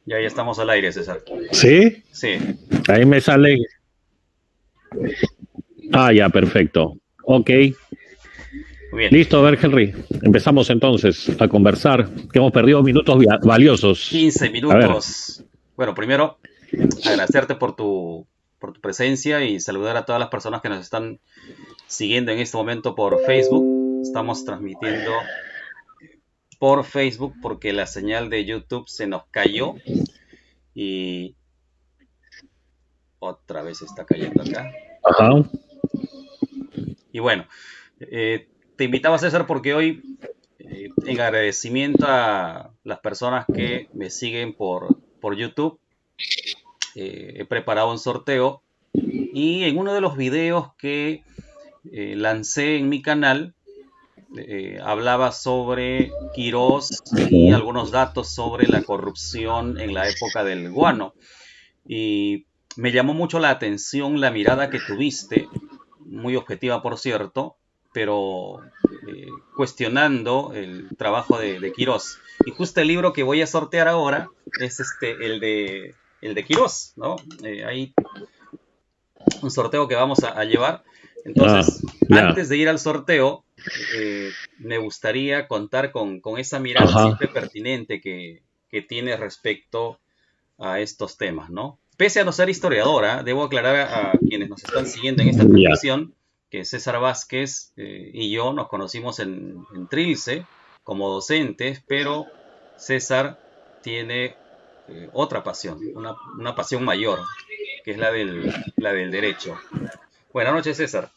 Ya estamos al aire, César. ¿Sí? Sí, Ahí me sale. Ah, ya, perfecto. Ok. muy bien. Listo, a ver, Henry. Empezamos entonces a conversar, que hemos perdido minutos valiosos. 15 A ver. minutos. Bueno, primero, agradecerte por tu presencia y saludar a todas las personas que nos están siguiendo en este momento por Facebook. Estamos transmitiendo por Facebook porque la señal de YouTube se nos cayó y otra vez está cayendo acá. Ajá. Y bueno, te invitaba, César, porque hoy, en agradecimiento a las personas que me siguen por YouTube, he preparado un sorteo y en uno de los videos que lancé en mi canal, hablaba sobre Quirós y Ujú. algunos datos sobre la corrupción en la época del guano. Y me llamó mucho la atención la mirada que tuviste, muy objetiva por cierto, pero cuestionando el trabajo de Quirós. Y justo el libro que voy a sortear ahora es el de Quirós, ¿no? Hay un sorteo que vamos a llevar. Ah, Entonces, ya. antes de ir al sorteo, me gustaría contar con esa mirada Ajá. siempre pertinente que tiene respecto a estos temas, ¿no? Pese a no ser historiadora, debo aclarar a quienes nos están siguiendo en esta Ya. transmisión que César Vázquez y yo nos conocimos en Trilce como docentes, pero César tiene otra pasión, una pasión mayor, que es la del derecho. Buenas noches, César.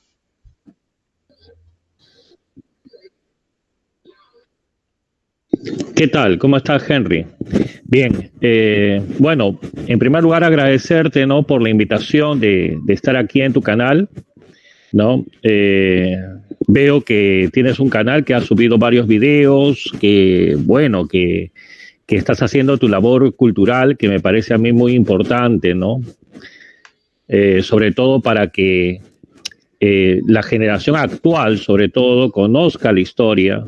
¿Qué tal? ¿Cómo estás, Henry? Bien. Bueno, en primer lugar agradecerte, ¿no? Por la invitación de estar aquí en tu canal, ¿no? Veo que tienes un canal que ha subido varios videos, que, bueno, que estás haciendo tu labor cultural, que me parece a mí muy importante, ¿no? Sobre todo para que la generación actual, sobre todo, conozca la historia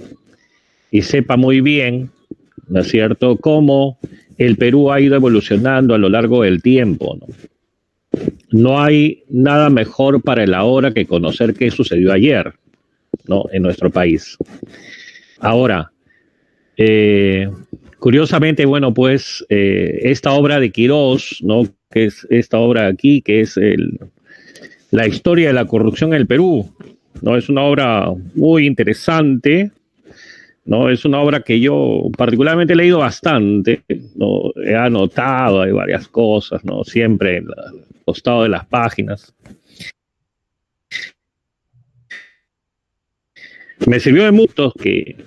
y sepa muy bien, ¿no es cierto?, cómo el Perú ha ido evolucionando a lo largo del tiempo, ¿no? No hay nada mejor para el ahora que conocer qué sucedió ayer, ¿no? En nuestro país. Ahora, eh, curiosamente, bueno, pues esta obra de Quirós, ¿no? Que es esta obra aquí, que es la historia de la corrupción en el Perú, ¿no? Es una obra muy interesante, ¿no? Es una obra que yo particularmente he leído bastante, ¿no? He anotado, hay varias cosas, ¿no? Siempre en el costado de las páginas. Me sirvió de mucho que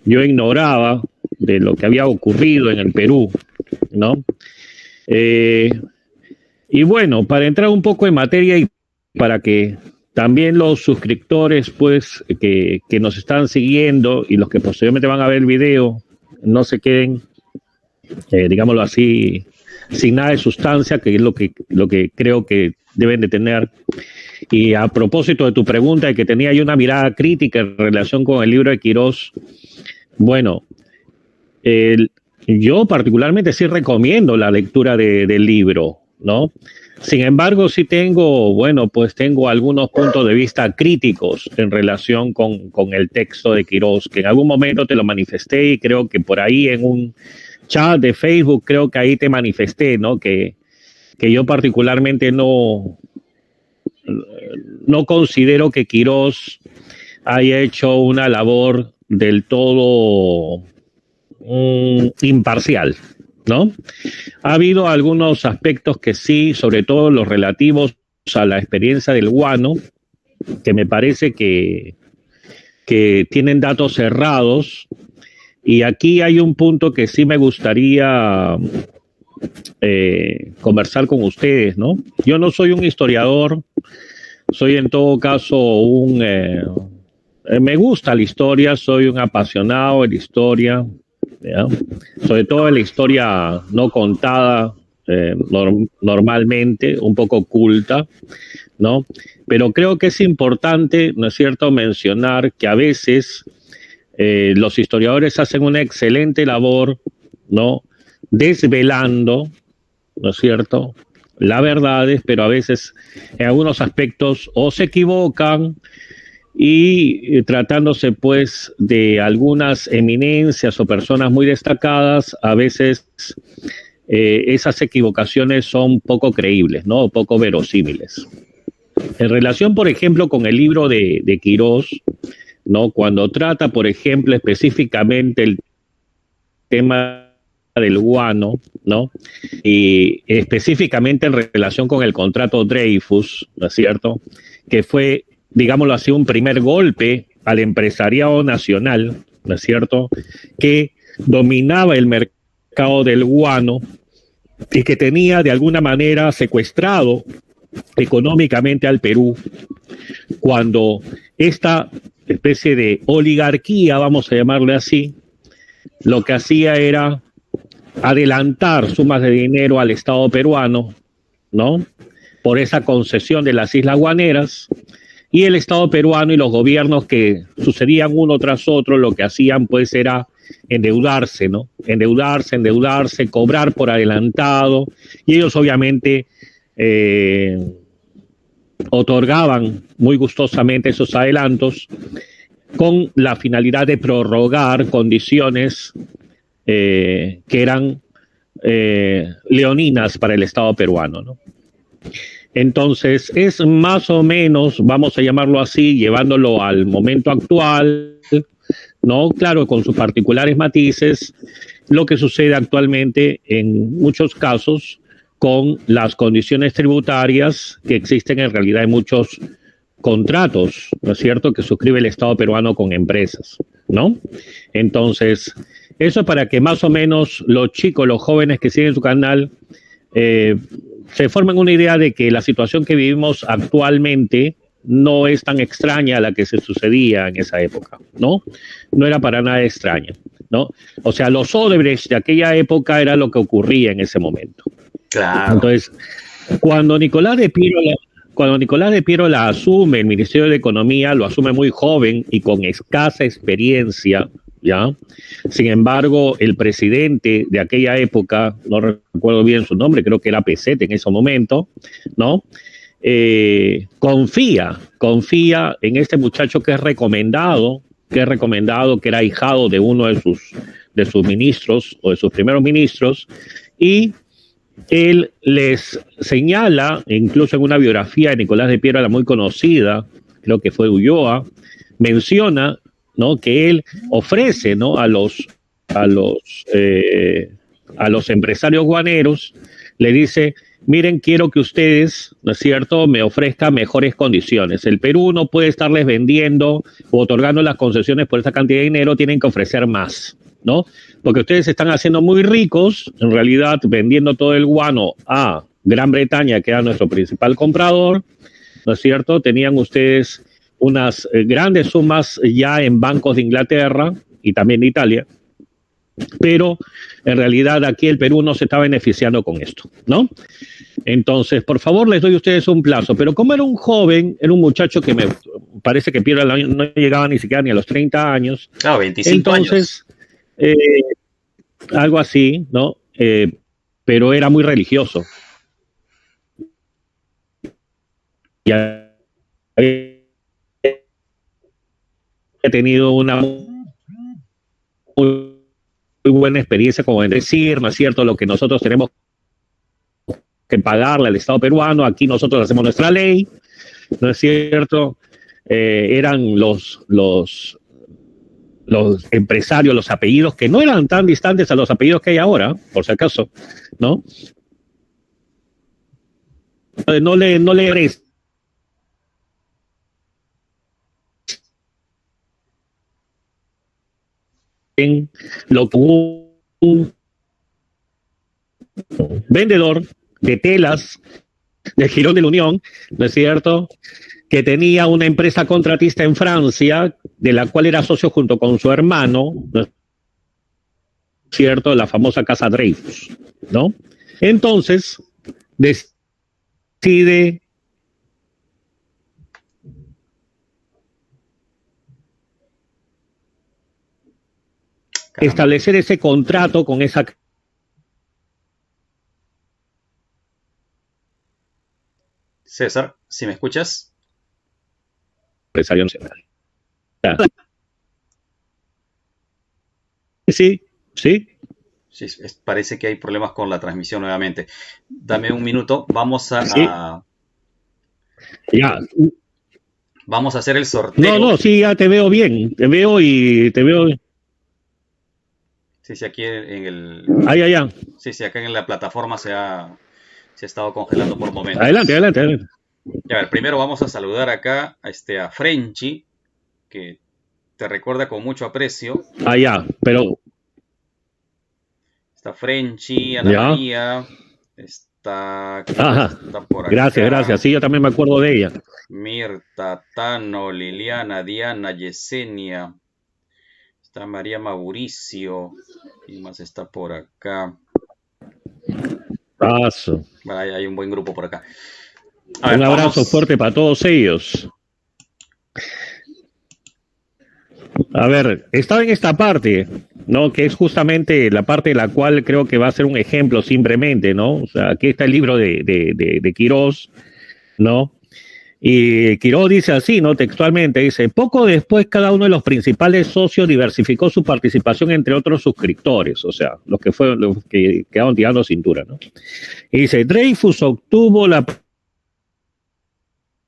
yo ignoraba de lo que había ocurrido en el Perú, ¿no? Eh, y bueno, para entrar un poco en materia y para que también los suscriptores, pues, que nos están siguiendo y los que posteriormente van a ver el video, no se queden, digámoslo así, sin nada de sustancia, que es lo que creo que deben de tener. Y a propósito de tu pregunta de que tenía yo una mirada crítica en relación con el libro de Quirós, bueno, el, yo particularmente sí recomiendo la lectura del libro, ¿no? Sin embargo, sí tengo, bueno, pues tengo algunos puntos de vista críticos en relación con el texto de Quirós, que en algún momento te lo manifesté y creo que por ahí en un chat de Facebook, creo que ahí te manifesté, ¿no? Que yo particularmente no considero que Quirós haya hecho una labor del todo imparcial, ¿no? Ha habido algunos aspectos que sí, sobre todo los relativos a la experiencia del guano, que me parece que tienen datos cerrados. Y aquí hay un punto que sí me gustaría conversar con ustedes, ¿no? Yo no soy un historiador, soy en todo caso me gusta la historia, soy un apasionado de la historia, ¿ya? Sobre todo de la historia no contada, normalmente, un poco oculta, ¿no? Pero creo que es importante, ¿no es cierto?, mencionar que a veces Los historiadores hacen una excelente labor, ¿no? Desvelando, ¿no es cierto?, las verdades, pero a veces en algunos aspectos o se equivocan y tratándose pues de algunas eminencias o personas muy destacadas, a veces esas equivocaciones son poco creíbles, ¿no? Poco verosímiles. En relación, por ejemplo, con el libro de Quirós, ¿no? Cuando trata, por ejemplo, específicamente el tema del guano, ¿no? Y específicamente en relación con el contrato Dreyfus, ¿no es cierto?, que fue, digámoslo así, un primer golpe al empresariado nacional, ¿no es cierto?, que dominaba el mercado del guano y que tenía de alguna manera secuestrado económicamente al Perú, cuando esta especie de oligarquía, vamos a llamarle así, lo que hacía era adelantar sumas de dinero al Estado peruano, ¿no? Por esa concesión de las Islas Guaneras, y el Estado peruano y los gobiernos que sucedían uno tras otro, lo que hacían pues era endeudarse, ¿no? Endeudarse, cobrar por adelantado, y ellos obviamente otorgaban muy gustosamente esos adelantos con la finalidad de prorrogar condiciones que eran leoninas para el Estado peruano, ¿no? Entonces, es más o menos, vamos a llamarlo así, llevándolo al momento actual, ¿no? Claro, con sus particulares matices, lo que sucede actualmente en muchos casos con las condiciones tributarias que existen en realidad en muchos contratos, ¿no es cierto?, que suscribe el Estado peruano con empresas, ¿no? Entonces, eso para que más o menos los chicos, los jóvenes que siguen su canal, se formen una idea de que la situación que vivimos actualmente no es tan extraña a la que se sucedía en esa época, ¿no? No era para nada extraña, ¿no? O sea, los Odebrecht de aquella época era lo que ocurría en ese momento. Claro. Entonces, cuando Nicolás de Piero cuando Nicolás de Piero la asume el Ministerio de Economía, lo asume muy joven y con escasa experiencia, ¿ya? Sin embargo, el presidente de aquella época, no recuerdo bien su nombre, creo que era Pezet en ese momento, ¿no? Confía en este muchacho que es recomendado, que era ahijado de uno de sus ministros o de sus primeros ministros, y él les señala, incluso en una biografía de Nicolás de Piero, la muy conocida, creo que fue Ulloa, menciona, ¿no?, que él ofrece, ¿no?, a los, a los empresarios guaneros, le dice: miren, quiero que ustedes, ¿no es cierto?, me ofrezcan mejores condiciones. El Perú no puede estarles vendiendo o otorgando las concesiones por esa cantidad de dinero, tienen que ofrecer más, ¿no? Porque ustedes se están haciendo muy ricos, en realidad vendiendo todo el guano a Gran Bretaña, que era nuestro principal comprador, ¿no es cierto? Tenían ustedes unas grandes sumas ya en bancos de Inglaterra y también de Italia, pero en realidad aquí el Perú no se está beneficiando con esto, ¿no? Entonces, por favor, les doy a ustedes un plazo. Pero como era un joven, era un muchacho que me parece que Piero no llegaba ni siquiera ni a los 30 años. Claro, 25 entonces, años. algo así, ¿no? Pero era muy religioso. Y había tenido una muy buena experiencia como en decir, ¿no es cierto?, lo que nosotros tenemos que pagarle al Estado peruano, aquí nosotros hacemos nuestra ley, ¿no es cierto? Eran los empresarios, los apellidos, que no eran tan distantes a los apellidos que hay ahora, por si acaso, ¿no? No le lo que un vendedor de telas del Girón de la Unión, ¿no es cierto?, que tenía una empresa contratista en Francia, de la cual era socio junto con su hermano, ¿no es cierto?, la famosa Casa Dreyfus, ¿no? Entonces, decide establecer ese contrato con esa César, si me escuchas. empresario nacional. Sí, sí. Sí, parece que hay problemas con la transmisión nuevamente. Dame un minuto, Sí, ya. vamos a hacer el No, sorteo. no, sí, ya te veo bien. Te veo y te veo. Sí, sí, aquí en el, Ay, ay, ay. sí, sí, acá en la plataforma se ha estado congelando por Adelante, momentos. adelante, adelante. Ya, a ver, primero vamos a saludar acá a Frenchy, que te recuerda con mucho aprecio. Ah, ya, pero Está Frenchy, Ana ya. María, ¿quién más Ajá. está por Gracias, gracias. acá? Sí, yo también me acuerdo de ella. Mirta, Tano, Liliana, Diana, Yesenia, está María Mauricio, ¿quién más está por acá? Paso. Bueno, hay un buen grupo por acá. A Un ver, abrazo vamos. fuerte para todos ellos. A ver, estaba en esta parte, ¿no? Que es justamente la parte de la cual creo que va a ser un ejemplo simplemente, ¿no? O sea, aquí está el libro de Quirós, ¿no? Y Quirós dice así, ¿no? Textualmente, dice, poco después cada uno de los principales socios diversificó su participación entre otros suscriptores, o sea, los que quedaron tirando cintura, ¿no? Y dice, Dreyfus obtuvo la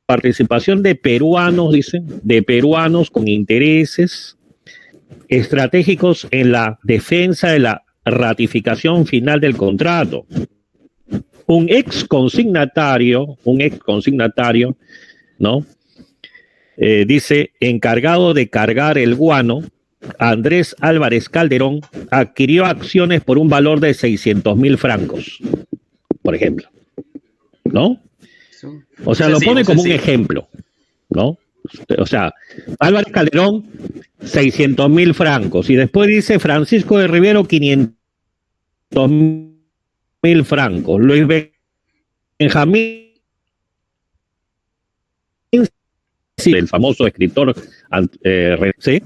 participación de peruanos, dice, de peruanos con intereses estratégicos en la defensa de la ratificación final del contrato. Un ex consignatario, ¿no? Dice, encargado de cargar el guano, Andrés Álvarez Calderón adquirió acciones por un valor de 600.000 francos, por ejemplo, ¿no? O sea, lo pone como un ejemplo, ¿no? O sea, Álvarez Calderón, 600.000 francos. Y después dice Francisco de Rivero, 500.000 francos. Luis Benjamín, el famoso escritor, ¿sí?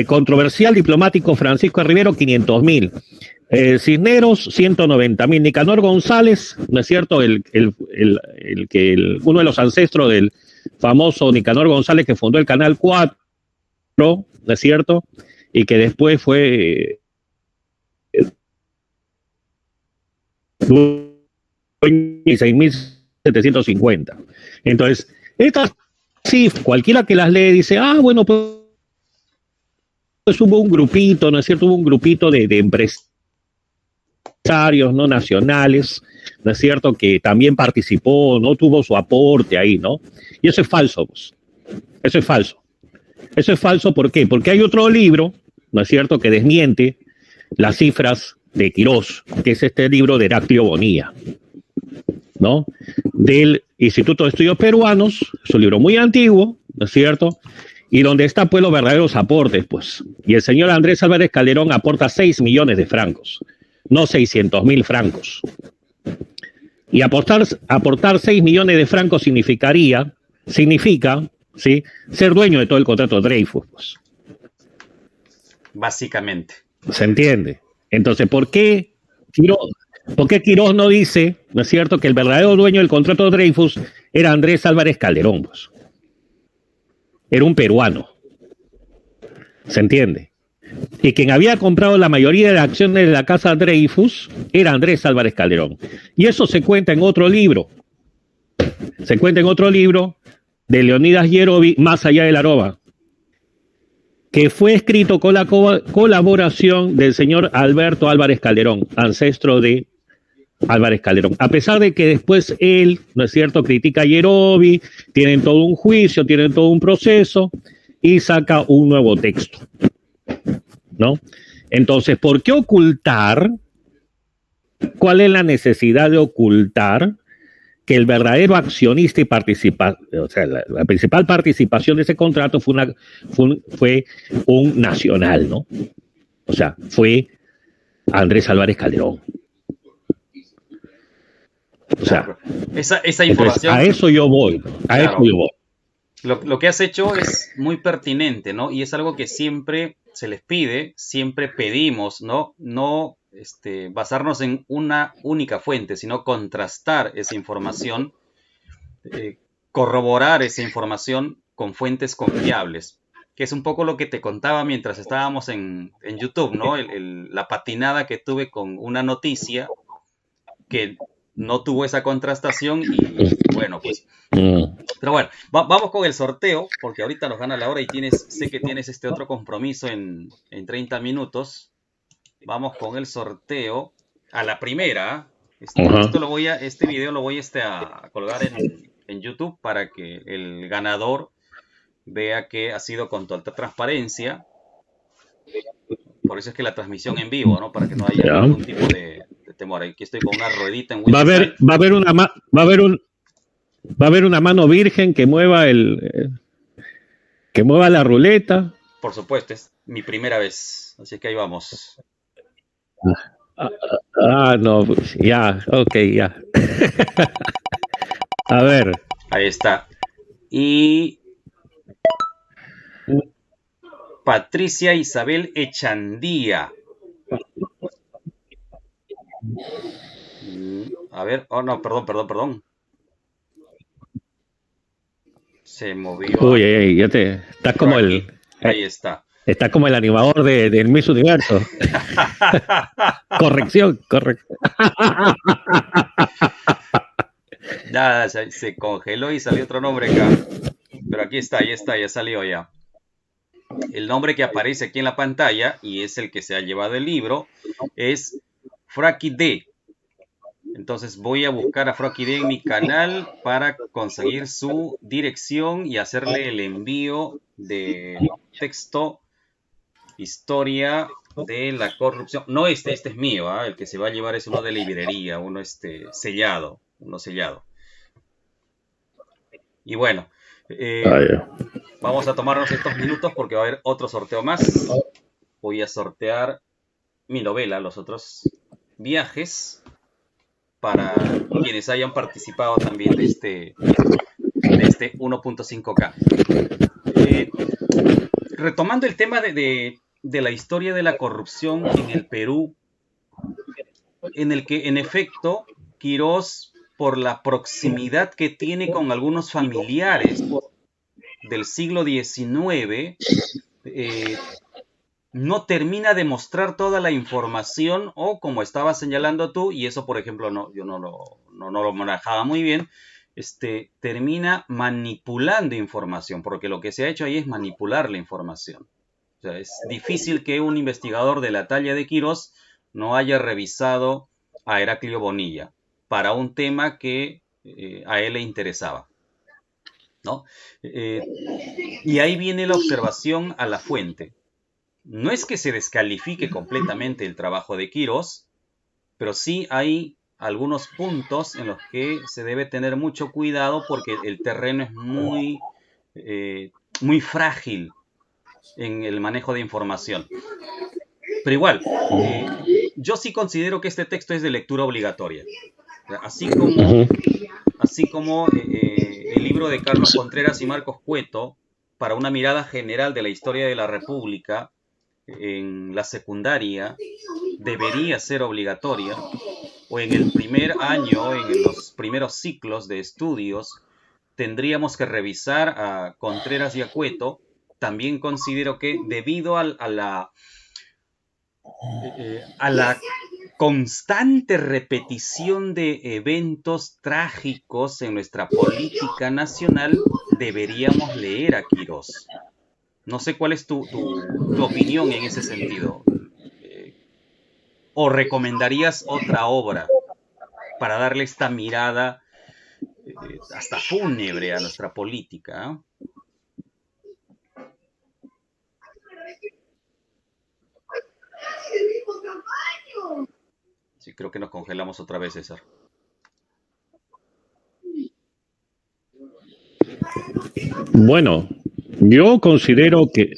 Controversial diplomático Francisco de Rivero, 500.000. Cisneros, 190.000. Nicanor González, ¿no es cierto? Uno de los ancestros del famoso Nicanor González que fundó el Canal 4, ¿no es cierto? Y que después fue 6.750. Entonces, estas cifras, cualquiera que las lee dice, bueno, pues hubo un grupito, ¿no es cierto? Hubo un grupito de empresarios no nacionales, ¿no es cierto? Que también participó, no tuvo su aporte ahí, ¿no? Y eso es falso, pues. Eso es falso. Eso es falso, ¿por qué? Porque hay otro libro, ¿no es cierto?, que desmiente las cifras de Quirós, que es este libro de Heraclio Bonilla, ¿no? Del Instituto de Estudios Peruanos, es un libro muy antiguo, ¿no es cierto?, y donde están pues los verdaderos aportes, pues. Y el señor Andrés Álvarez Calderón aporta 6 millones de francos, no 600.000 francos. Y aportar 6 millones de francos significa, ¿sí?, ser dueño de todo el contrato de Dreyfus, pues. Básicamente. ¿Se entiende? Entonces, ¿por qué Quirós no dice, ¿no es cierto?, que el verdadero dueño del contrato de Dreyfus era Andrés Álvarez Calderón, pues? Era un peruano. ¿Se entiende? Y quien había comprado la mayoría de las acciones de la casa Dreyfus era Andrés Álvarez Calderón. Y eso se cuenta en otro libro. Se cuenta en otro libro de Leonidas Yerovi, Más allá del aroma, que fue escrito con la colaboración del señor Alberto Álvarez Calderón, ancestro de Álvarez Calderón. A pesar de que después él, ¿no es cierto?, critica a Yerovi, tienen todo un juicio, tienen todo un proceso y saca un nuevo texto, ¿no? Entonces, ¿por qué ocultar? ¿Cuál es la necesidad de ocultar que el verdadero accionista y o sea, la principal participación de ese contrato fue un nacional, ¿no? O sea, fue Andrés Álvarez Calderón. O sea, esa entonces, información. a eso yo voy, Claro, eso yo voy. Lo que has hecho es muy pertinente, ¿no? Y es algo que siempre se les pide, siempre pedimos, ¿no? No basarnos en una única fuente, sino contrastar esa información, eh, corroborar esa información con fuentes confiables, que es un poco lo que te contaba mientras estábamos en YouTube, ¿no? La patinada que tuve con una noticia que no tuvo esa contrastación y bueno, pues pero bueno, vamos con el sorteo, porque ahorita nos gana la hora y sé que tienes este otro compromiso en 30 minutos. Vamos con el sorteo a la primera. Ajá. Este video lo voy a colgar en YouTube para que el ganador vea que ha sido con total transparencia. Por eso es que la transmisión en vivo, ¿no? Para que no haya Ya. ningún tipo de temor. Aquí estoy con una ruedita en Va a haber, Windows. va a haber una, va a haber va a haber una mano virgen que mueva que mueva la ruleta. Por supuesto, es mi primera vez. Así que ahí vamos. No, pues, ya, ok, ya. A ver. Ahí está. Y Patricia Isabel Echandía. A ver, oh no, perdón. Se movió Uy, ya estás por como aquí. Ahí está. está como el animador del Miss Universo. Corrección. Ya se congeló y salió otro nombre acá. Pero aquí está, ya salió ya. El nombre que aparece aquí en la pantalla, y es el que se ha llevado el libro, es Fraki D. Entonces voy a buscar a Fraki D en mi canal para conseguir su dirección y hacerle el envío de texto, historia de la corrupción. No este es mío, ¿eh? El que se va a llevar es uno de librería, uno sellado, uno sellado. Y bueno, vamos a tomarnos estos minutos porque va a haber otro sorteo más. Voy a sortear mi novela, Los otros viajes, para quienes hayan participado también de este 1.5K. Retomando el tema de la historia de la corrupción en el Perú, en el que en efecto Quirós, por la proximidad que tiene con algunos familiares del siglo XIX, no termina de mostrar toda la información, o como estaba señalando tú, y eso por ejemplo yo no lo manejaba muy bien, termina manipulando información, porque lo que se ha hecho ahí es manipular la información. O sea, es difícil que un investigador de la talla de Quirós no haya revisado a Heraclio Bonilla para un tema que a él le interesaba, ¿no? Y ahí viene la observación a la fuente. No es que se descalifique completamente el trabajo de Quirós, pero sí hay algunos puntos en los que se debe tener mucho cuidado porque el terreno es muy frágil en el manejo de información. Pero igual, yo sí considero que este texto es de lectura obligatoria. Así como el libro de Carlos Contreras y Marcos Cueto, para una mirada general de la historia de la República en la secundaria, debería ser obligatoria, o en el primer año, en los primeros ciclos de estudios, tendríamos que revisar a Contreras y a Cueto. También considero que debido a la constante repetición de eventos trágicos en nuestra política nacional, deberíamos leer a Quirós. No sé cuál es tu opinión en ese sentido. ¿O recomendarías otra obra para darle esta mirada hasta fúnebre a nuestra política? Sí, creo que nos congelamos otra vez, César. Bueno, yo considero que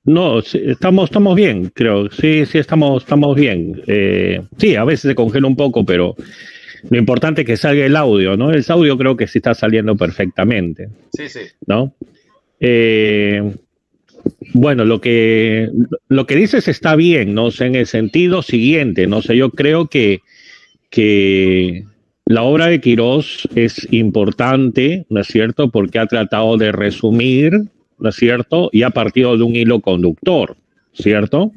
no, estamos bien, creo. Sí, estamos bien. Sí, a veces se congela un poco, pero Lo importante es que salga el audio, ¿no? El audio creo que sí está saliendo perfectamente, Sí, sí. ¿no? Eh, bueno, lo que dices está bien, ¿no? O sea, en el sentido siguiente, ¿no? O sea, yo creo que la obra de Quirós es importante, ¿no es cierto? Porque ha tratado de resumir, ¿no es cierto? Y ha partido de un hilo conductor, ¿cierto?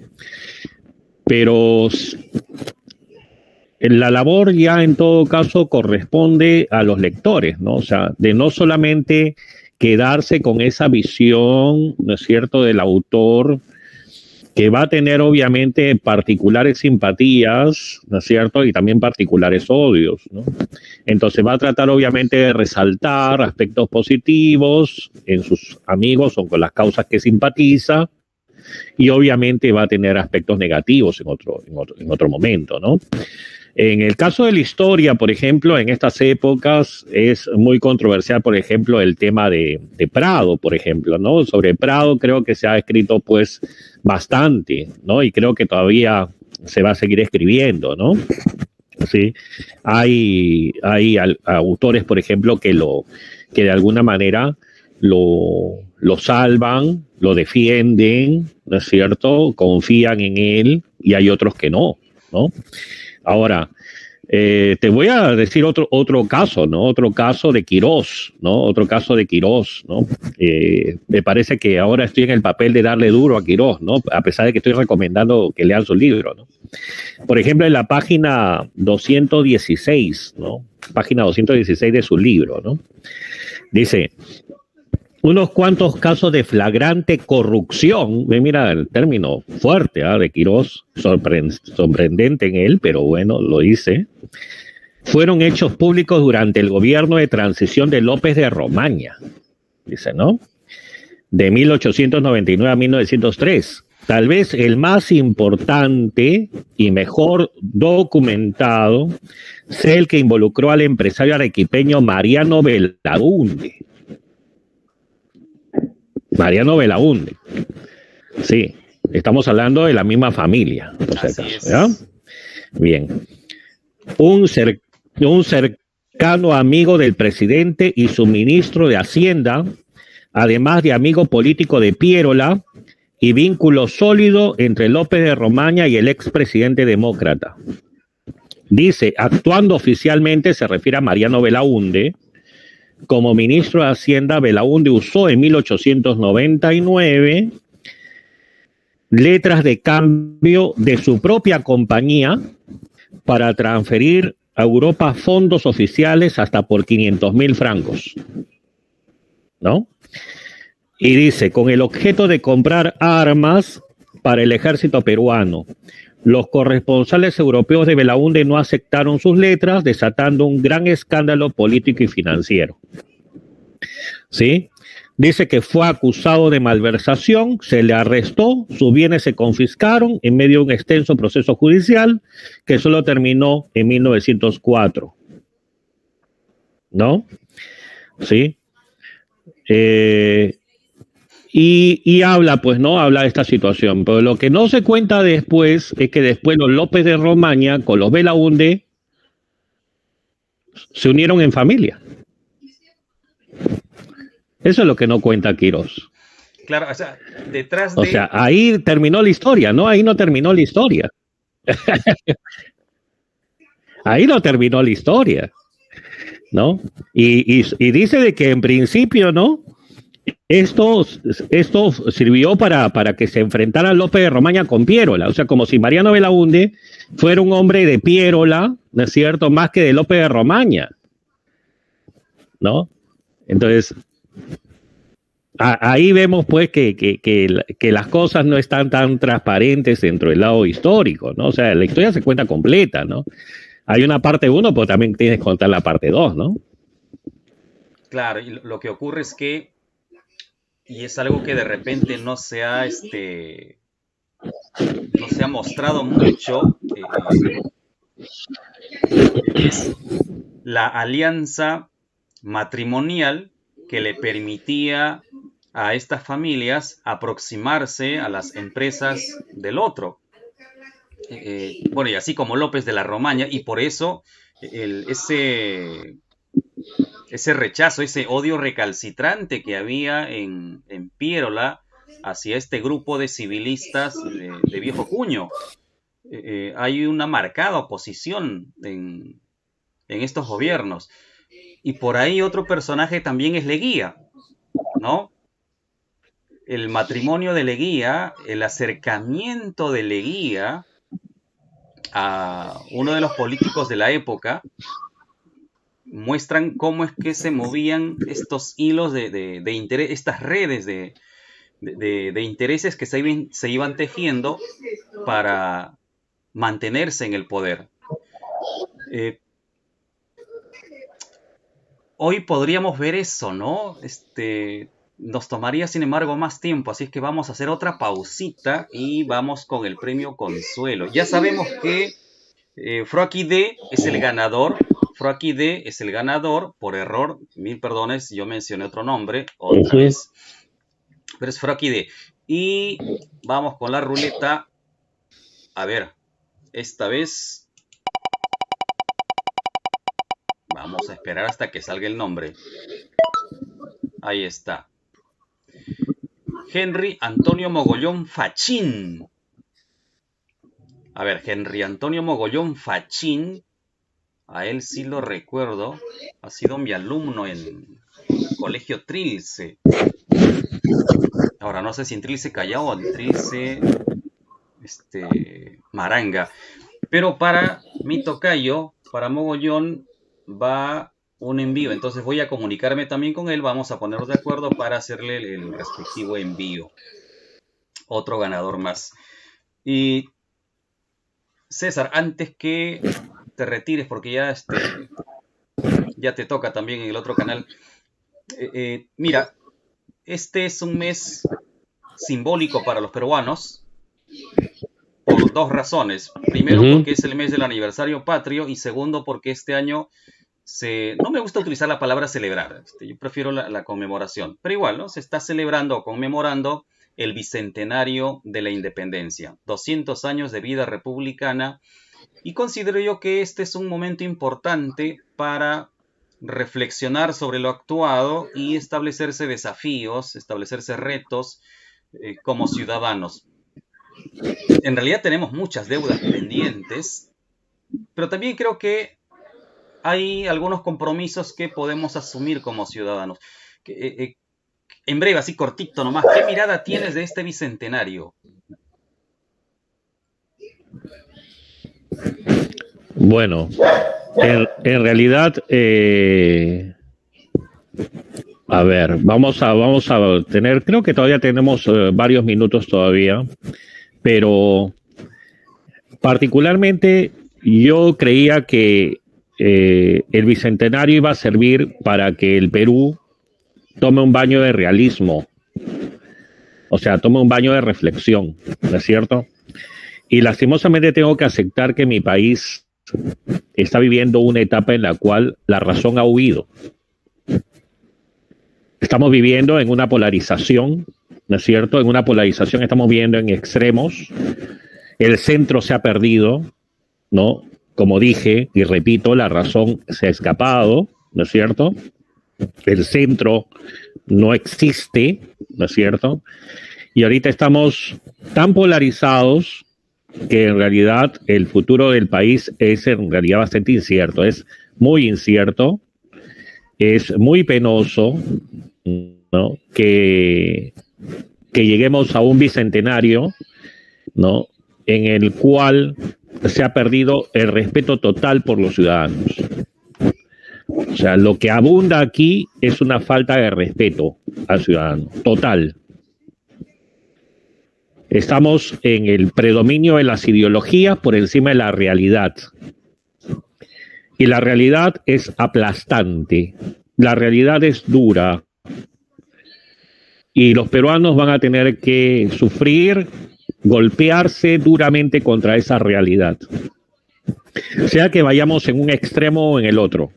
Pero la labor ya en todo caso corresponde a los lectores, ¿no? O sea, de no solamente quedarse con esa visión, ¿no es cierto?, del autor, que va a tener obviamente particulares simpatías, ¿no es cierto?, y también particulares odios, ¿no? Entonces va a tratar obviamente de resaltar aspectos positivos en sus amigos o con las causas que simpatiza, y obviamente va a tener aspectos negativos en otro momento, ¿no? En el caso de la historia, por ejemplo, en estas épocas es muy controversial, por ejemplo, el tema de Prado, por ejemplo, ¿no? Sobre Prado creo que se ha escrito pues bastante, ¿no? Y creo que todavía se va a seguir escribiendo, ¿no? Sí, hay autores, por ejemplo, que de alguna manera lo salvan, lo defienden, ¿no es cierto? Confían en él y hay otros que no, ¿no? Ahora, te voy a decir otro caso, ¿no? Otro caso de Quirós, ¿no? Otro caso de Quirós, ¿no? Me parece que ahora estoy en el papel de darle duro a Quirós, ¿no? A pesar de que estoy recomendando que lean su libro, ¿no? Por ejemplo, en la página 216, ¿no? Página 216 de su libro, ¿no? Dice, unos cuantos casos de flagrante corrupción, mira el término fuerte de Quirós, sorprendente en él, pero bueno, lo dice, fueron hechos públicos durante el gobierno de transición de López de Romaña, dice, ¿no? De 1899 a 1903. Tal vez el más importante y mejor documentado sea el que involucró al empresario arequipeño Mariano Belaúnde. Mariano Belaúnde. Sí, estamos hablando de la misma familia, por si acaso, ¿ya? Bien. Un cercano amigo del presidente y su ministro de Hacienda, además de amigo político de Piérola y vínculo sólido entre López de Romaña y el expresidente demócrata. Dice, actuando oficialmente, se refiere a Mariano Belaúnde. Como ministro de Hacienda, Belaúnde usó en 1899 letras de cambio de su propia compañía para transferir a Europa fondos oficiales hasta por 500.000 francos, ¿no? Y dice, con el objeto de comprar armas para el ejército peruano. Los corresponsales europeos de Belaúnde no aceptaron sus letras, desatando un gran escándalo político y financiero. ¿Sí? Dice que fue acusado de malversación, se le arrestó, sus bienes se confiscaron en medio de un extenso proceso judicial que solo terminó en 1904. ¿No? ¿Sí? Y habla, pues, ¿no? Habla de esta situación. Pero lo que no se cuenta después es que después los López de Romaña con los Belaúnde se unieron en familia. Eso es lo que no cuenta Quirós. Claro, o sea, detrás de... O sea, ahí terminó la historia, ¿no? Ahí no terminó la historia. Ahí no terminó la historia, ¿no? Y dice de que en principio, ¿no? Esto sirvió para que se enfrentara López de Romaña con Piérola, o sea, como si Mariano Belaúnde fuera un hombre de Piérola, ¿no es cierto?, más que de López de Romaña, ¿no? Entonces, ahí vemos pues que las cosas no están tan transparentes dentro del lado histórico, ¿no? O sea, la historia se cuenta completa, ¿no? Hay una parte 1, pero también tienes que contar la parte 2, ¿no? Claro, y lo que ocurre es que, y es algo que de repente no se ha, no se ha mostrado mucho, es la alianza matrimonial que le permitía a estas familias aproximarse a las empresas del otro. Bueno, y así como López de la Romaña, y por eso ese rechazo, ese odio recalcitrante que había en Piérola hacia este grupo de civilistas de viejo cuño. Hay una marcada oposición en estos gobiernos. Y por ahí otro personaje también es Leguía, ¿no? El matrimonio de Leguía, el acercamiento de Leguía a uno de los políticos de la época, muestran cómo es que se movían estos hilos de interés, estas redes de intereses que se iban tejiendo para mantenerse en el poder. Hoy podríamos ver eso, ¿no? Nos tomaría, sin embargo, más tiempo, así es que vamos a hacer otra pausita y vamos con el premio Consuelo. Ya sabemos que Froaki D es el ganador. Froaki D es el ganador. Por error, mil perdones, yo mencioné otro nombre otra vez. Pero es Froaki D. Y vamos con la ruleta. A ver, esta vez vamos a esperar hasta que salga el nombre. Ahí está. Henry Antonio Mogollón Fachín. A ver, Henry Antonio Mogollón Fachín, a él sí lo recuerdo, ha sido mi alumno en Colegio Trilce. Ahora no sé si en Trilce Callao o en Trilce Maranga. Pero para mi tocayo, para Mogollón, va un envío. Entonces voy a comunicarme también con él. Vamos a ponernos de acuerdo para hacerle el respectivo envío. Otro ganador más. Y César, antes que te retires, porque ya te toca también en el otro canal. Mira, este es un mes simbólico para los peruanos por dos razones. Primero, porque es el mes del aniversario patrio, y segundo, porque este año no me gusta utilizar la palabra celebrar, yo prefiero la conmemoración, pero igual, ¿no? Se está celebrando o conmemorando el bicentenario de la independencia, 200 años de vida republicana, y considero yo que este es un momento importante para reflexionar sobre lo actuado y establecerse desafíos, establecerse retos como ciudadanos. En realidad tenemos muchas deudas pendientes, pero también creo que hay algunos compromisos que podemos asumir como ciudadanos. En breve, así cortito nomás, ¿qué mirada tienes de este bicentenario? Bueno, en realidad, a ver, vamos a tener, creo que todavía tenemos varios minutos todavía, pero particularmente yo creía que el bicentenario iba a servir para que el Perú tome un baño de realismo, o sea, tome un baño de reflexión, ¿no es cierto? Y lastimosamente tengo que aceptar que mi país está viviendo una etapa en la cual la razón ha huido. Estamos viviendo en una polarización, ¿no es cierto? En una polarización estamos viviendo en extremos. El centro se ha perdido, ¿no? Como dije y repito, la razón se ha escapado, ¿no es cierto? El centro no existe, ¿no es cierto? Y ahorita estamos tan polarizados que en realidad el futuro del país es en realidad bastante incierto, es muy incierto, es muy penoso, ¿no? Que lleguemos a un bicentenario, ¿no? En el cual se ha perdido el respeto total por los ciudadanos. O sea, lo que abunda aquí es una falta de respeto al ciudadano, total. Estamos en el predominio de las ideologías por encima de la realidad. Y la realidad es aplastante, la realidad es dura. Y los peruanos van a tener que sufrir, golpearse duramente contra esa realidad. Sea que vayamos en un extremo o en el otro.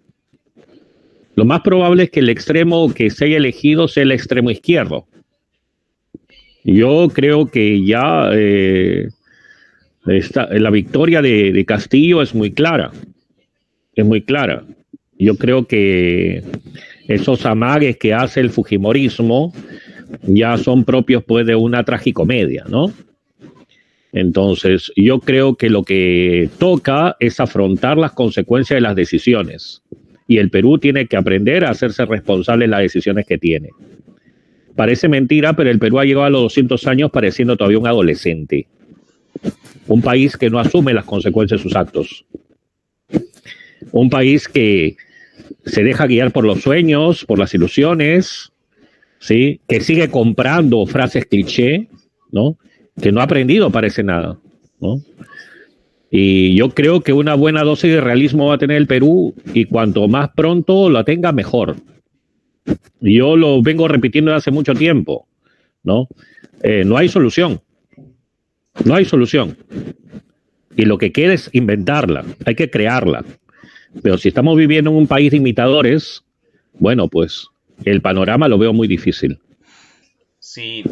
Lo más probable es que el extremo que se haya elegido sea el extremo izquierdo. Yo creo que ya la victoria de Castillo es muy clara. es muy clara. Yo creo que esos amagues que hace el fujimorismo ya son propios pues de una tragicomedia, ¿no? Entonces, yo creo que lo que toca es afrontar las consecuencias de las decisiones. Y el Perú tiene que aprender a hacerse responsable de las decisiones que tiene. Parece mentira, pero el Perú ha llegado a los 200 años pareciendo todavía un adolescente. Un país que no asume las consecuencias de sus actos. Un país que se deja guiar por los sueños, por las ilusiones, ¿sí? Que sigue comprando frases cliché, ¿no? Que no ha aprendido, parece nada, ¿no? Y yo creo que una buena dosis de realismo va a tener el Perú y cuanto más pronto la tenga, mejor. Yo lo vengo repitiendo desde hace mucho tiempo, ¿no? No hay solución. No hay solución. Y lo que queda es inventarla, hay que crearla. Pero si estamos viviendo en un país de imitadores, bueno, pues el panorama lo veo muy difícil. Sí,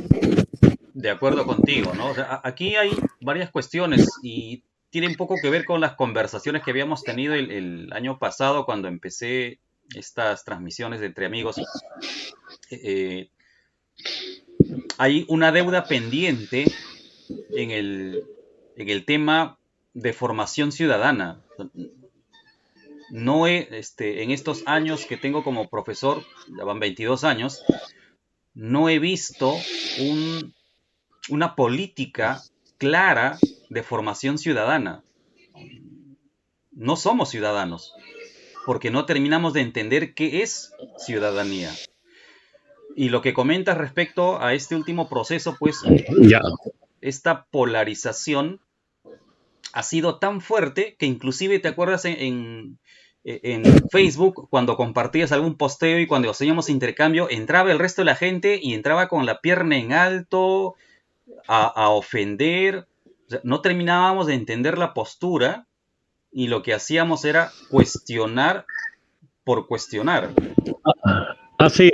de acuerdo contigo, ¿no? O sea, aquí hay varias cuestiones y tiene un poco que ver con las conversaciones que habíamos tenido el año pasado cuando empecé estas transmisiones entre amigos. Eh, Hay una deuda pendiente en el tema de formación ciudadana. No en estos años que tengo como profesor, ya van 22 años, no he visto una política clara de formación ciudadana. No somos ciudadanos, porque no terminamos de entender qué es ciudadanía. Y lo que comentas respecto a este último proceso, pues Ya. esta polarización ha sido tan fuerte que inclusive te acuerdas en Facebook cuando compartías algún posteo y cuando hacíamos intercambio, entraba el resto de la gente y entraba con la pierna en alto a ofender. O sea, no terminábamos de entender la postura y lo que hacíamos era cuestionar por cuestionar. Ah, sí.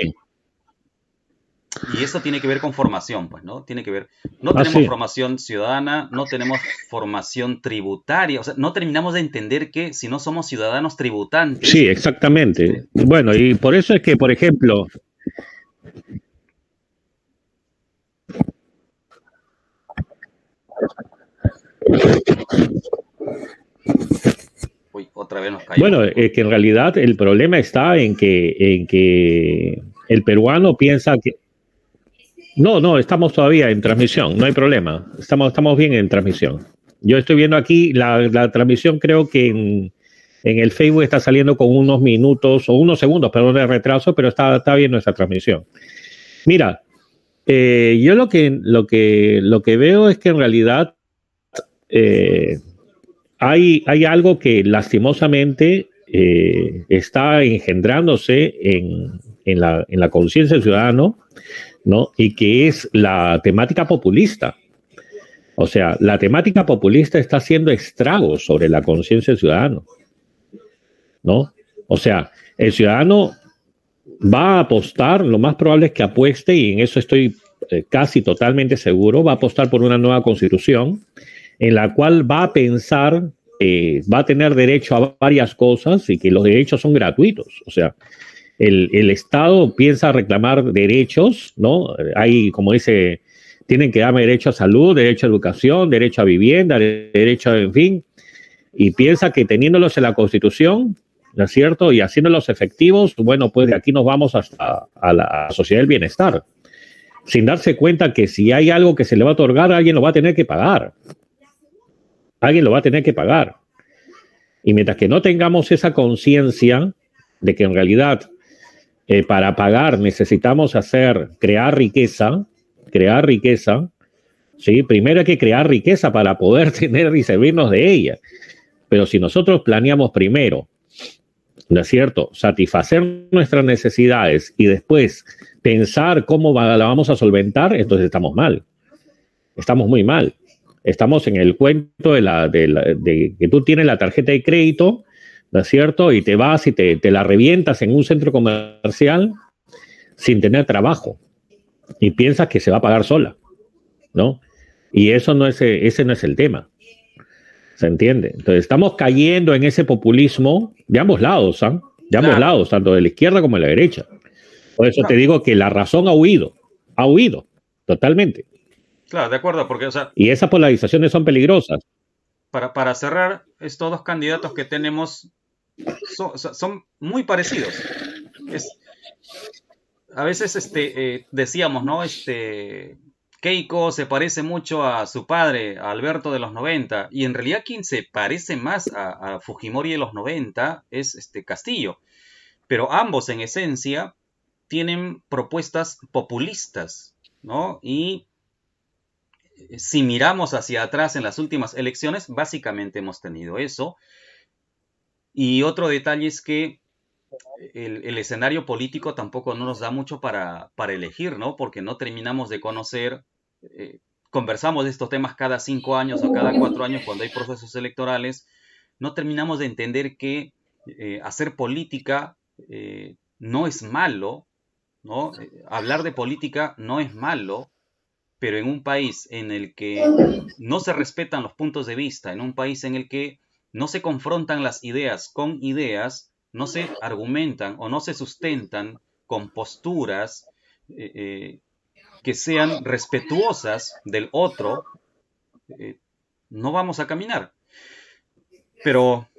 Y eso tiene que ver con formación, pues, ¿no? Tiene que ver. No Ah, tenemos sí. formación ciudadana, no tenemos formación tributaria, o sea, no terminamos de entender que si no somos ciudadanos Sí, tributantes, exactamente. Bueno, y por eso es que, por ejemplo, uy, otra vez nos caímos. bueno, es que en realidad el problema está en que el peruano piensa que no, no, estamos todavía en transmisión, no hay problema. Estamos bien en transmisión. Yo estoy viendo aquí la transmisión, creo que en el Facebook está saliendo con unos minutos o unos segundos, perdón, de retraso, pero está bien nuestra transmisión. Mira, yo lo que veo es que en realidad eh, hay algo que lastimosamente está engendrándose en la conciencia del ciudadano, ¿no? Y que es la temática populista. O sea, la temática populista está haciendo estragos sobre la conciencia del ciudadano, ¿no? O sea, el ciudadano va a apostar, lo más probable es que apueste, y en eso estoy casi totalmente seguro, va a apostar por una nueva constitución en la cual va a pensar, va a tener derecho a varias cosas y que los derechos son gratuitos. O sea, el Estado piensa reclamar derechos, ¿no? Hay, como dice, tienen que darme derecho a salud, derecho a educación, derecho a vivienda, derecho a, en fin, y piensa que teniéndolos en la Constitución, ¿no es cierto? Y haciéndolos efectivos, bueno, pues de aquí nos vamos hasta a la sociedad del bienestar, sin darse cuenta que si hay algo que se le va a otorgar, alguien lo va a tener que pagar. Alguien lo va a tener que pagar. Y mientras que no tengamos esa conciencia de que en realidad para pagar necesitamos crear riqueza, ¿sí? Primero hay que crear riqueza para poder tener y servirnos de ella. Pero si nosotros planeamos primero, ¿no es cierto?, satisfacer nuestras necesidades y después pensar cómo la vamos a solventar, entonces estamos mal. Estamos muy mal. Estamos en el cuento de que tú tienes la tarjeta de crédito, ¿no es cierto? Y te vas y te la revientas en un centro comercial sin tener trabajo y piensas que se va a pagar sola, ¿no? Y ese no es el tema. ¿Se entiende? Entonces estamos cayendo en ese populismo de ambos lados, ¿ah? De ambos Claro, lados, tanto de la izquierda como de la derecha. Por eso te no, digo que la razón ha huido, totalmente. claro, de acuerdo, porque, o sea, Y esas polarizaciones son peligrosas. para cerrar, estos dos candidatos que tenemos son, o sea, son muy parecidos. Es, a veces decíamos, ¿no? Keiko se parece mucho a su padre, a Alberto de los 90, y en realidad quien se parece más a Fujimori de los 90 es Castillo. Pero ambos en esencia tienen propuestas populistas, ¿no? Y si miramos hacia atrás en las últimas elecciones, básicamente hemos tenido eso. Y otro detalle es que el escenario político tampoco no nos da mucho para elegir, ¿no? Porque no terminamos de conocer, conversamos de estos temas cada 5 años o cada 4 años cuando hay procesos electorales, no terminamos de entender que hacer política no es malo, ¿no? Hablar de política no es malo, pero en un país en el que no se respetan los puntos de vista, en un país en el que no se confrontan las ideas con ideas, no se argumentan o no se sustentan con posturas que sean respetuosas del otro, no vamos a caminar. Pero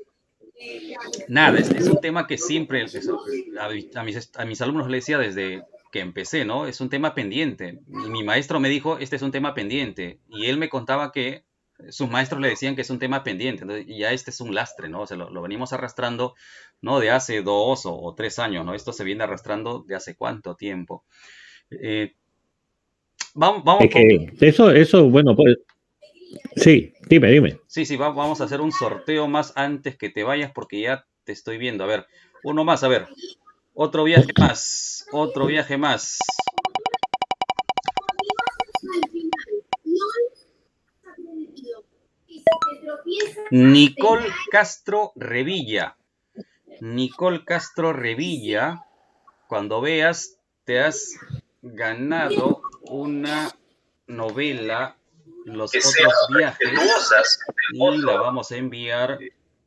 nada, es un tema que siempre a mis alumnos les decía desde que empecé, ¿no? Es un tema pendiente. Y mi maestro me dijo, este es un tema pendiente. Y él me contaba que sus maestros le decían que es un tema pendiente. Entonces, ya este es un lastre, ¿no? O sea, lo venimos arrastrando, ¿no? De hace 2 o 3 años, ¿no? Esto se viene arrastrando de hace cuánto tiempo. Eh, vamos Es con... que eso, bueno, pues, sí, dime. Sí, sí, vamos a hacer un sorteo más antes que te vayas porque ya te estoy viendo. A ver, uno más, a ver. Otro viaje más, otro viaje más. Nicole Castro Revilla. Nicole Castro Revilla, cuando veas, te has ganado una novela, Los otros viajes, y la vamos a enviar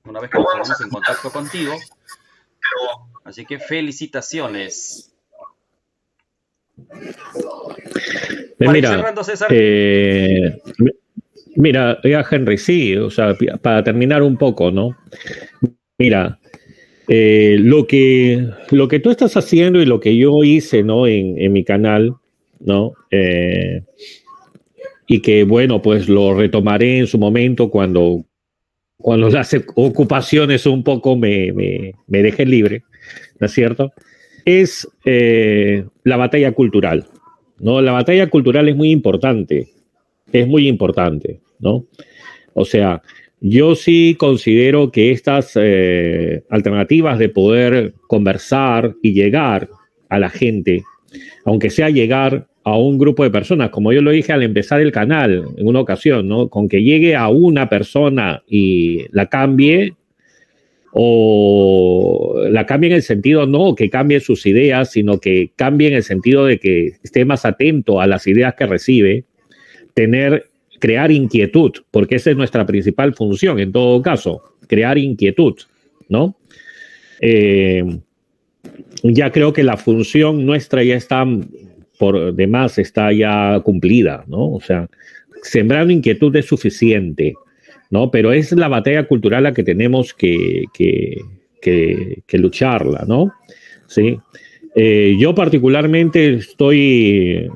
una vez que nos pongamos en contacto contigo. Así que felicitaciones. Para ir Mira, cerrando, César. mira, ya Henry, sí, o sea, para terminar un poco, ¿no? Mira, lo que tú estás haciendo y lo que yo hice, ¿no? En mi canal, ¿no? Y que, bueno, pues lo retomaré en su momento cuando las ocupaciones un poco me dejen libre, ¿no es cierto? Es la batalla cultural, ¿no? La batalla cultural es muy importante, ¿no? O sea, yo sí considero que estas alternativas de poder conversar y llegar a la gente, aunque sea llegar a un grupo de personas, como yo lo dije al empezar el canal en una ocasión, ¿no? Con que llegue a una persona y la cambie, o la cambie en el sentido no que cambie sus ideas, sino que cambie en el sentido de que esté más atento a las ideas que recibe, crear inquietud, porque esa es nuestra principal función en todo caso, crear inquietud, ¿no? Ya creo que la función nuestra ya está, por demás, está ya cumplida, ¿no? O sea, sembrar inquietud es suficiente, ¿no? Pero es la batalla cultural la que tenemos que lucharla, ¿no? Sí. Yo particularmente estoy,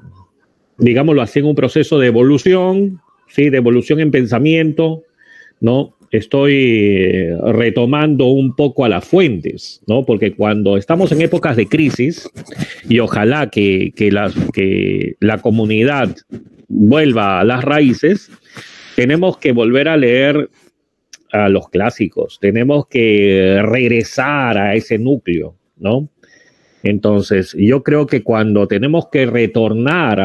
digámoslo así, en un proceso de evolución, ¿sí? De evolución en pensamiento, ¿no? Estoy retomando un poco a las fuentes, ¿no? Porque cuando estamos en épocas de crisis, y ojalá que la comunidad vuelva a las raíces, tenemos que volver a leer a los clásicos, tenemos que regresar a ese núcleo, ¿no? Entonces, yo creo que cuando tenemos que retornar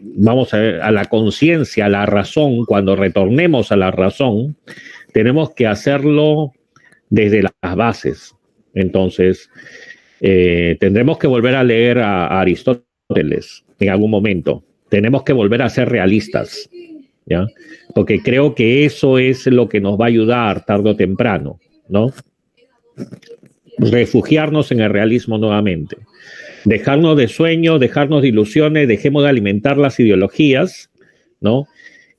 vamos a la conciencia, a la razón, cuando retornemos a la razón, tenemos que hacerlo desde las bases. Entonces, tendremos que volver a leer a Aristóteles en algún momento. Tenemos que volver a ser realistas, ¿ya? Porque creo que eso es lo que nos va a ayudar tarde o temprano, ¿no? Refugiarnos en el realismo nuevamente. Dejarnos de sueños, dejarnos de ilusiones, dejemos de alimentar las ideologías, ¿no?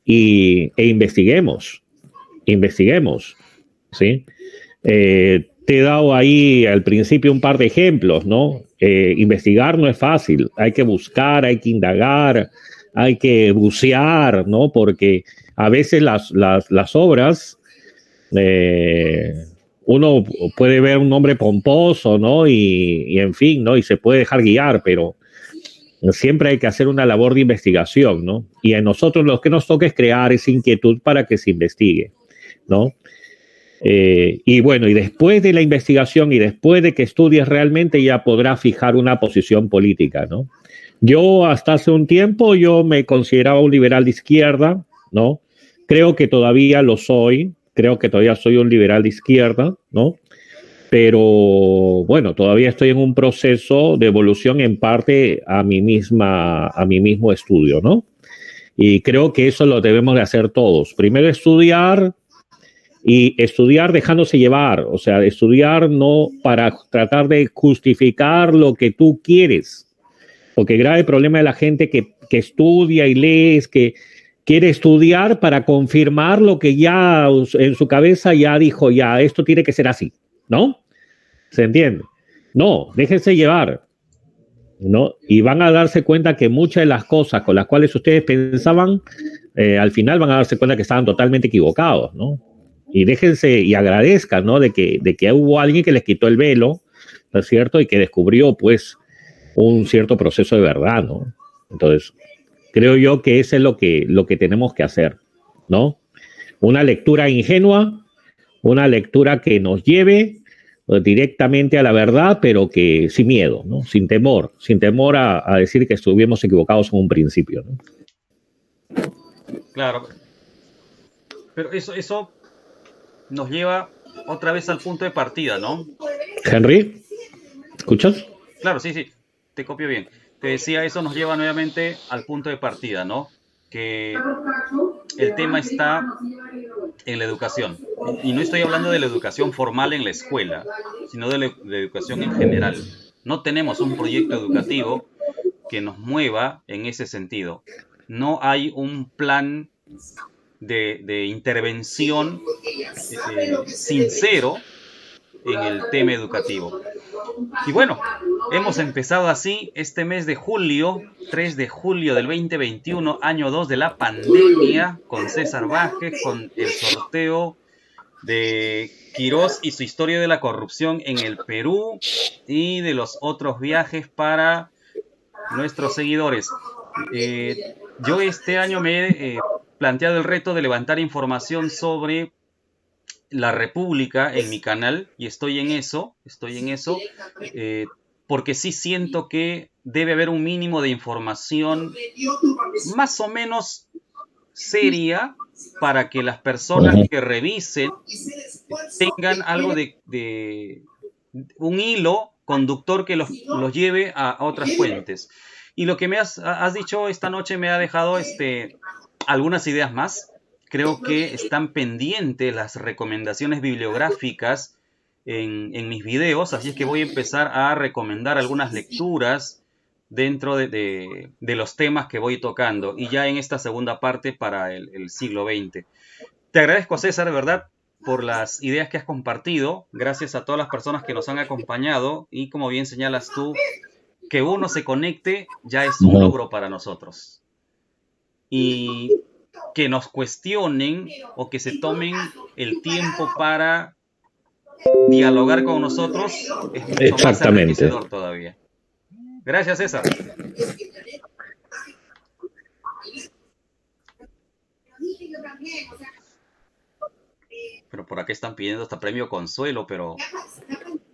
E investiguemos, ¿sí? Te he dado ahí al principio un par de ejemplos, ¿no? Investigar no es fácil, hay que buscar, hay que indagar, hay que bucear, ¿no? Porque a veces las obras, eh, uno puede ver un nombre pomposo, ¿no? Y en fin, ¿no? Y se puede dejar guiar, pero siempre hay que hacer una labor de investigación, ¿no? Y a nosotros lo que nos toca es crear esa inquietud para que se investigue, ¿no? Y bueno, y después de la investigación y después de que estudies realmente ya podrás fijar una posición política, ¿no? Yo hasta hace un tiempo yo me consideraba un liberal de izquierda, ¿no? Creo que todavía lo soy, creo que todavía soy un liberal de izquierda, ¿no? Pero bueno, todavía estoy en un proceso de evolución en parte a mi mismo estudio, ¿no? Y creo que eso lo debemos de hacer todos. Primero estudiar y estudiar dejándose llevar, o sea, estudiar no para tratar de justificar lo que tú quieres, porque el grave problema de la gente que estudia y lee es que quiere estudiar para confirmar lo que ya en su cabeza ya dijo, ya, esto tiene que ser así, ¿no? ¿Se entiende? No, déjense llevar, ¿no? Y van a darse cuenta que muchas de las cosas con las cuales ustedes pensaban, al final van a darse cuenta que estaban totalmente equivocados, ¿no? Y déjense y agradezcan, ¿no? De que hubo alguien que les quitó el velo, ¿no es cierto? Y que descubrió, pues, un cierto proceso de verdad, ¿no? Entonces, creo yo que eso es lo que tenemos que hacer, ¿no? Una lectura ingenua, una lectura que nos lleve directamente a la verdad, pero que sin miedo, ¿no? Sin temor a decir que estuvimos equivocados en un principio, ¿no? Claro, pero eso nos lleva otra vez al punto de partida, ¿no? Henry, ¿escuchas? Claro, sí, sí, te copio bien. Te decía, eso nos lleva nuevamente al punto de partida, ¿no? Que el tema está en la educación. Y no estoy hablando de la educación formal en la escuela, sino de la educación en general. No tenemos un proyecto educativo que nos mueva en ese sentido. No hay un plan de intervención sincero en el tema educativo. Y bueno, hemos empezado así este mes de julio, 3 de julio del 2021, año 2 de la pandemia, con César Vázquez, con el sorteo de Quirós y su historia de la corrupción en el Perú y de los otros viajes para nuestros seguidores. Yo este año me he planteado el reto de levantar información sobre la República en mi canal y estoy en eso, porque sí siento que debe haber un mínimo de información más o menos seria para que las personas que revisen tengan algo de un hilo conductor que los lleve a otras fuentes. Y lo que me has dicho esta noche me ha dejado algunas ideas más. Creo que están pendientes las recomendaciones bibliográficas en mis videos, así es que voy a empezar a recomendar algunas lecturas dentro de los temas que voy tocando y ya en esta segunda parte para el siglo XX. Te agradezco, César, de verdad, por las ideas que has compartido. Gracias a todas las personas que nos han acompañado y como bien señalas tú, que uno se conecte ya es un logro para nosotros. Y que nos cuestionen o que se tomen el tiempo para dialogar con nosotros es mucho más enriquecedor todavía. Gracias, César. Pero por acá están pidiendo hasta premio consuelo, pero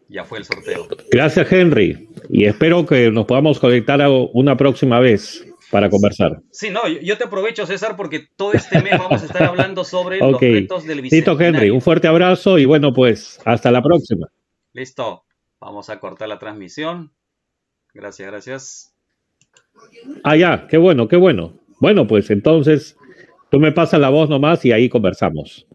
ya fue el sorteo. Gracias, Henry. Y espero que nos podamos conectar una próxima vez para conversar. Sí, no, yo te aprovecho, César, porque todo este mes vamos a estar hablando sobre los retos del bicentenario. Listo, Henry, un fuerte abrazo y bueno, pues hasta la próxima. Listo, vamos a cortar la transmisión. Gracias, gracias. Ah, ya, qué bueno, qué bueno. Bueno, pues entonces Tú me pasas la voz nomás y ahí conversamos.